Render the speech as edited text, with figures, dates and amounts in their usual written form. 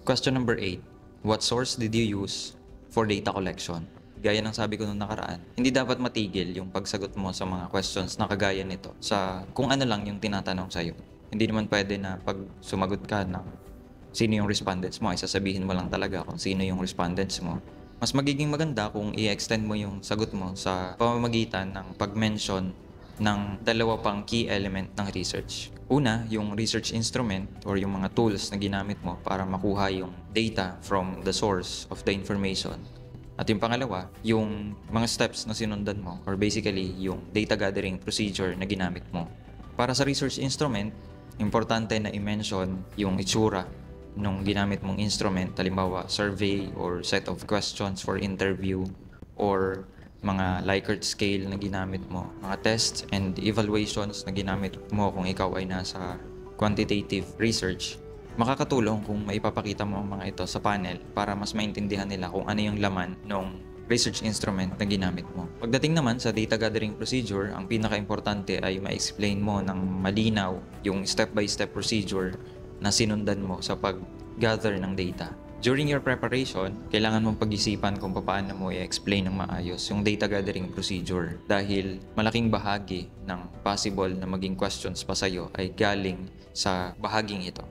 Question number 8. What source did you use for data collection? Gaya ng sabi ko nung nakaraan, hindi dapat matigil yung pagsagot mo sa mga questions na kagaya nito sa kung ano lang yung tinatanong sa'yo. Hindi naman pwede na pag sumagot ka ng sino yung respondents mo ay sasabihin mo lang talaga kung sino yung respondents mo. Mas magiging maganda kung i-extend mo yung sagot mo sa pamamagitan ng pag-mention ng dalawa pang key element ng research. Una, yung research instrument or yung mga tools na ginamit mo para makuha yung data from the source of the information. At yung pangalawa, yung mga steps na sinundan mo or basically yung data gathering procedure na ginamit mo. Para sa research instrument, importante na i-mention yung itsura nung ginamit mong instrument, halimbawa survey or set of questions for interview or mga Likert scale na ginamit mo, mga tests and evaluations na ginamit mo kung ikaw ay nasa quantitative research. Makakatulong kung maipapakita mo ang mga ito sa panel para mas maintindihan nila kung ano yung laman ng research instrument na ginamit mo. Pagdating naman sa data gathering procedure, ang pinaka-importante ay ma-explain mo ng malinaw yung step-by-step procedure na sinundan mo sa pag-gather ng data. During your preparation, kailangan mong pag-isipan kung paano mo i-explain ng maayos yung data gathering procedure dahil malaking bahagi ng possible na maging questions pa sa'yo ay galing sa bahaging ito.